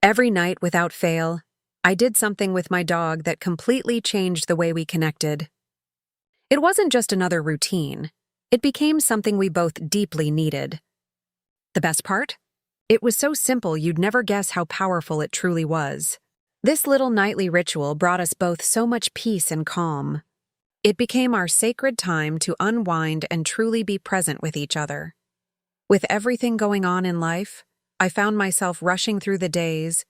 Every night, without fail, I did something with my dog that completely changed the way we connected. It wasn't just another routine. It became something we both deeply needed. The best part? It was so simple you'd never guess how powerful it truly was. This little nightly ritual brought us both so much peace and calm. It became our sacred time to unwind and truly be present with each other. With everything going on in life, I found myself rushing through the days,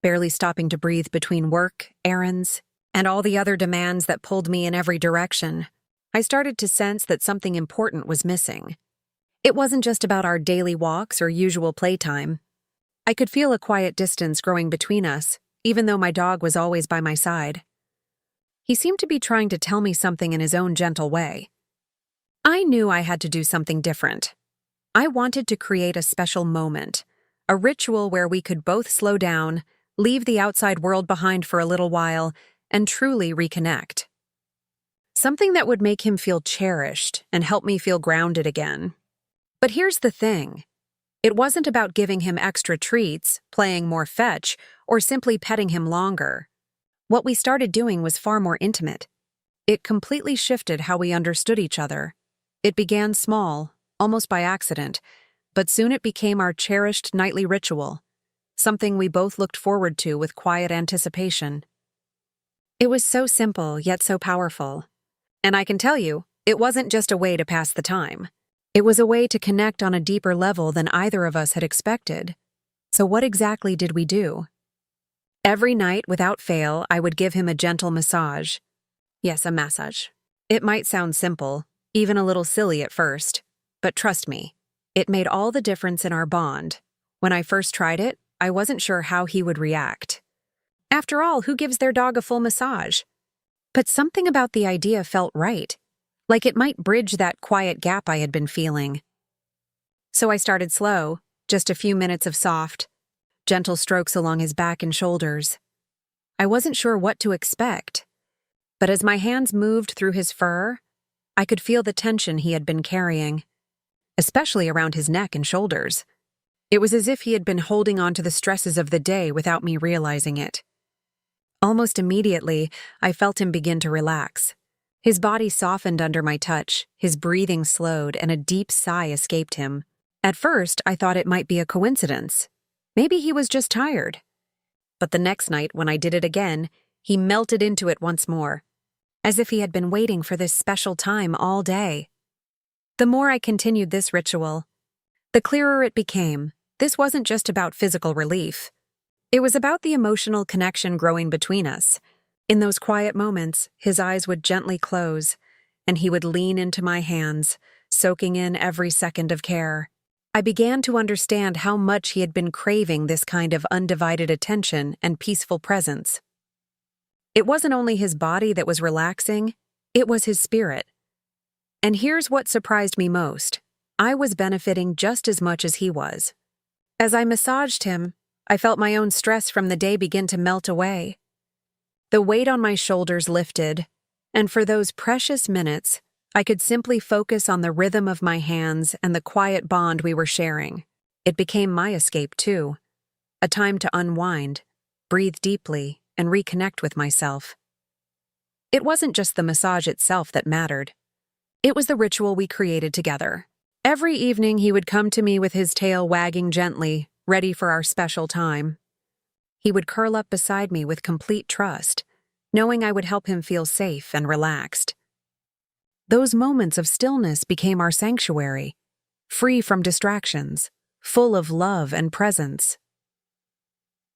barely stopping to breathe between work, errands, and all the other demands that pulled me in every direction. I started to sense that something important was missing. It wasn't just about our daily walks or usual playtime. I could feel a quiet distance growing between us, even though my dog was always by my side. He seemed to be trying to tell me something in his own gentle way. I knew I had to do something different. I wanted to create a special moment, a ritual where we could both slow down, leave the outside world behind for a little while, and truly reconnect. Something that would make him feel cherished and help me feel grounded again. But here's the thing. It wasn't about giving him extra treats, playing more fetch, or simply petting him longer. What we started doing was far more intimate. It completely shifted how we understood each other. It began small, almost by accident, but soon it became our cherished nightly ritual, something we both looked forward to with quiet anticipation. It was so simple, yet so powerful. And I can tell you, it wasn't just a way to pass the time. It was a way to connect on a deeper level than either of us had expected. So what exactly did we do? Every night, without fail, I would give him a gentle massage. Yes, a massage. It might sound simple, even a little silly at first, but trust me, it made all the difference in our bond. When I first tried it, I wasn't sure how he would react. After all, who gives their dog a full massage? But something about the idea felt right, like it might bridge that quiet gap I had been feeling. So I started slow, just a few minutes of soft, gentle strokes along his back and shoulders. I wasn't sure what to expect, but as my hands moved through his fur, I could feel the tension he had been carrying, especially around his neck and shoulders. It was as if he had been holding on to the stresses of the day without me realizing it. Almost immediately, I felt him begin to relax. His body softened under my touch, his breathing slowed, and a deep sigh escaped him. At first, I thought it might be a coincidence. Maybe he was just tired. But the next night, when I did it again, he melted into it once more, as if he had been waiting for this special time all day. The more I continued this ritual, the clearer it became. This wasn't just about physical relief. It was about the emotional connection growing between us. In those quiet moments, his eyes would gently close, and he would lean into my hands, soaking in every second of care. I began to understand how much he had been craving this kind of undivided attention and peaceful presence. It wasn't only his body that was relaxing, it was his spirit. And here's what surprised me most. I was benefiting just as much as he was. As I massaged him, I felt my own stress from the day begin to melt away. The weight on my shoulders lifted, and for those precious minutes, I could simply focus on the rhythm of my hands and the quiet bond we were sharing. It became my escape, too. A time to unwind, breathe deeply, and reconnect with myself. It wasn't just the massage itself that mattered. It was the ritual we created together. Every evening he would come to me with his tail wagging gently, ready for our special time. He would curl up beside me with complete trust, knowing I would help him feel safe and relaxed. Those moments of stillness became our sanctuary, free from distractions, full of love and presence.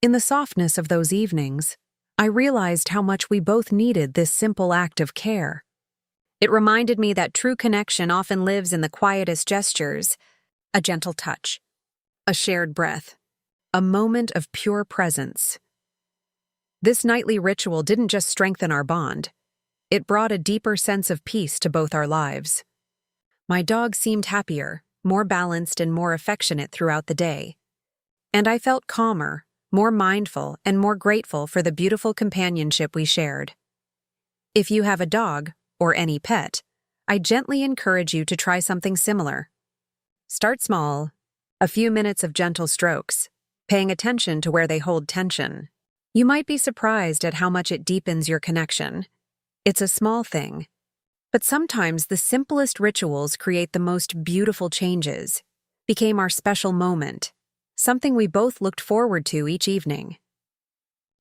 In the softness of those evenings, I realized how much we both needed this simple act of care. It reminded me that true connection often lives in the quietest gestures, a gentle touch, a shared breath, a moment of pure presence. This nightly ritual didn't just strengthen our bond. It brought a deeper sense of peace to both our lives. My dog seemed happier, more balanced, and more affectionate throughout the day. And I felt calmer, more mindful, and more grateful for the beautiful companionship we shared. If you have a dog, or any pet, I gently encourage you to try something similar. Start small, a few minutes of gentle strokes, paying attention to where they hold tension. You might be surprised at how much it deepens your connection. It's a small thing, but sometimes the simplest rituals create the most beautiful changes, became our special moment, something we both looked forward to each evening.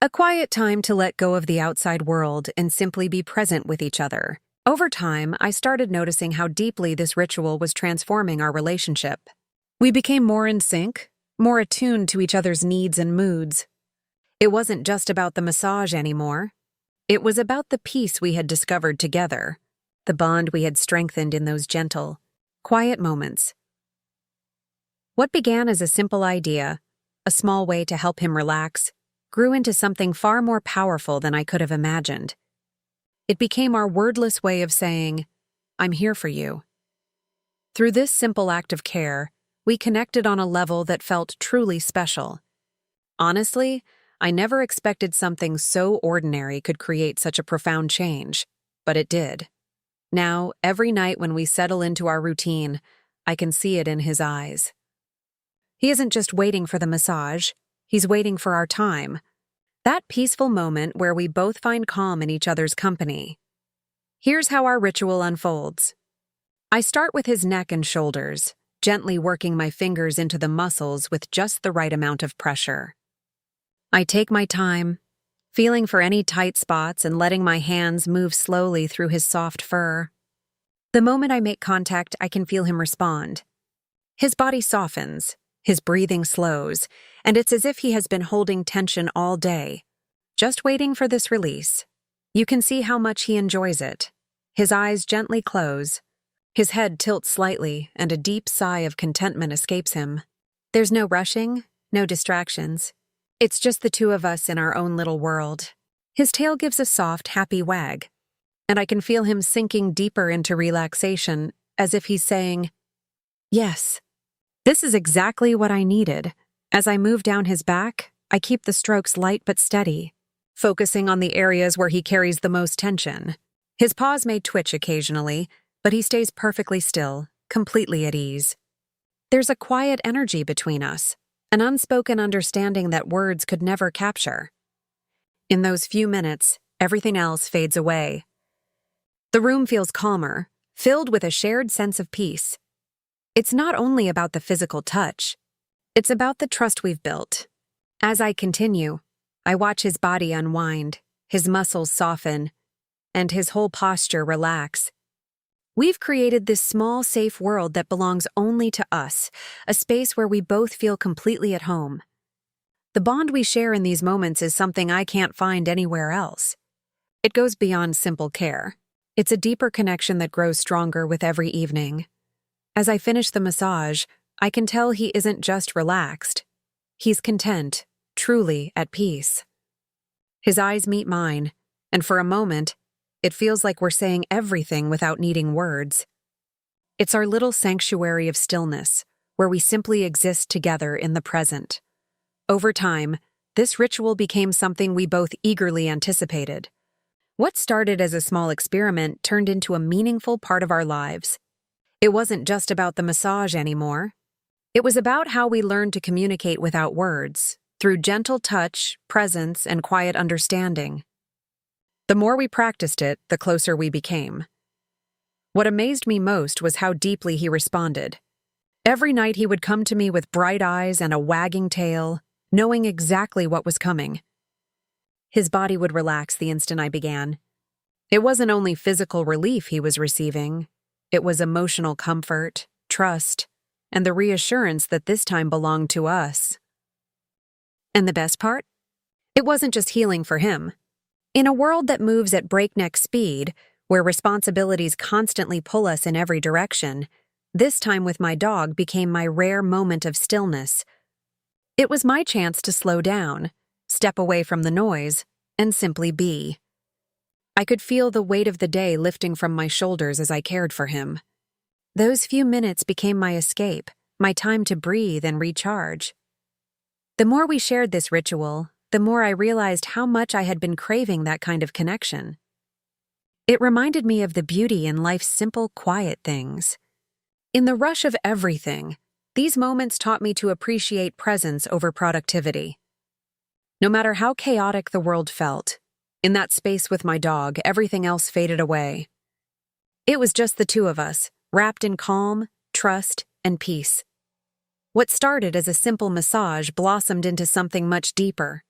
A quiet time to let go of the outside world and simply be present with each other. Over time, I started noticing how deeply this ritual was transforming our relationship. We became more in sync, more attuned to each other's needs and moods. It wasn't just about the massage anymore. It was about the peace we had discovered together, the bond we had strengthened in those gentle, quiet moments. What began as a simple idea, a small way to help him relax, grew into something far more powerful than I could have imagined. It became our wordless way of saying, "I'm here for you." Through this simple act of care, we connected on a level that felt truly special. Honestly, I never expected something so ordinary could create such a profound change, but it did. Now, every night when we settle into our routine, I can see it in his eyes. He isn't just waiting for the massage, he's waiting for our time. That peaceful moment where we both find calm in each other's company. Here's how our ritual unfolds. I start with his neck and shoulders, gently working my fingers into the muscles with just the right amount of pressure. I take my time, feeling for any tight spots and letting my hands move slowly through his soft fur. The moment I make contact, I can feel him respond. His body softens, his breathing slows, and it's as if he has been holding tension all day, just waiting for this release. You can see how much he enjoys it. His eyes gently close, his head tilts slightly, and a deep sigh of contentment escapes him. There's no rushing, no distractions. It's just the two of us in our own little world. His tail gives a soft, happy wag, and I can feel him sinking deeper into relaxation, as if he's saying, "Yes, this is exactly what I needed." As I move down his back, I keep the strokes light but steady, focusing on the areas where he carries the most tension. His paws may twitch occasionally, but he stays perfectly still, completely at ease. There's a quiet energy between us, an unspoken understanding that words could never capture. In those few minutes, everything else fades away. The room feels calmer, filled with a shared sense of peace. It's not only about the physical touch, it's about the trust we've built. As I continue, I watch his body unwind, his muscles soften, and his whole posture relax. We've created this small, safe world that belongs only to us, a space where we both feel completely at home. The bond we share in these moments is something I can't find anywhere else. It goes beyond simple care. It's a deeper connection that grows stronger with every evening. As I finish the massage, I can tell he isn't just relaxed. He's content, truly at peace. His eyes meet mine, and for a moment, it feels like we're saying everything without needing words. It's our little sanctuary of stillness, where we simply exist together in the present. Over time, this ritual became something we both eagerly anticipated. What started as a small experiment turned into a meaningful part of our lives. It wasn't just about the massage anymore. It was about how we learned to communicate without words, through gentle touch, presence, and quiet understanding. The more we practiced it, the closer we became. What amazed me most was how deeply he responded. Every night he would come to me with bright eyes and a wagging tail, knowing exactly what was coming. His body would relax the instant I began. It wasn't only physical relief he was receiving, it was emotional comfort, trust, and the reassurance that this time belonged to us. And the best part? It wasn't just healing for him. In a world that moves at breakneck speed, where responsibilities constantly pull us in every direction, this time with my dog became my rare moment of stillness. It was my chance to slow down, step away from the noise, and simply be. I could feel the weight of the day lifting from my shoulders as I cared for him. Those few minutes became my escape, my time to breathe and recharge. The more we shared this ritual, the more I realized how much I had been craving that kind of connection. It reminded me of the beauty in life's simple, quiet things. In the rush of everything, These moments taught me to appreciate presence over productivity. No matter how chaotic the world felt, in that space with my dog, everything else faded away. It was just the two of us, wrapped in calm, trust, and peace. What started as a simple massage blossomed into something much deeper.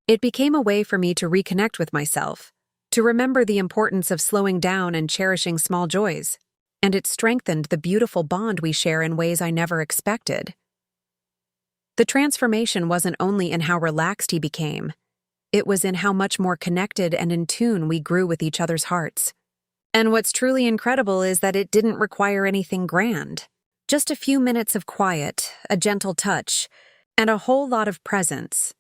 It became a way for me to reconnect with myself, to remember the importance of slowing down and cherishing small joys, and it strengthened the beautiful bond we share in ways I never expected. The transformation wasn't only in how relaxed he became, it was in how much more connected and in tune we grew with each other's hearts. And what's truly incredible is that it didn't require anything grand. Just a few minutes of quiet, a gentle touch, and a whole lot of presence.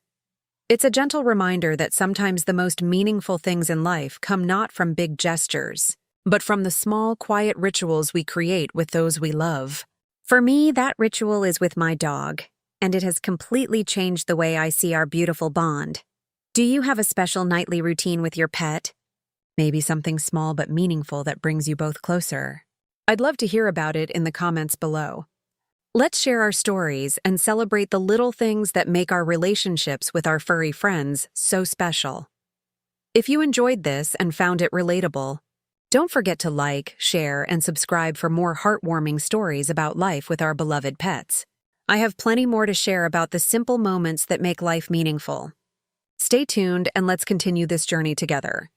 It's a gentle reminder that sometimes the most meaningful things in life come not from big gestures, but from the small, quiet rituals we create with those we love. For me, that ritual is with my dog, and it has completely changed the way I see our beautiful bond. Do you have a special nightly routine with your pet? Maybe something small but meaningful that brings you both closer. I'd love to hear about it in the comments below. Let's share our stories and celebrate the little things that make our relationships with our furry friends so special. If you enjoyed this and found it relatable, don't forget to like, share, and subscribe for more heartwarming stories about life with our beloved pets. I have plenty more to share about the simple moments that make life meaningful. Stay tuned and let's continue this journey together.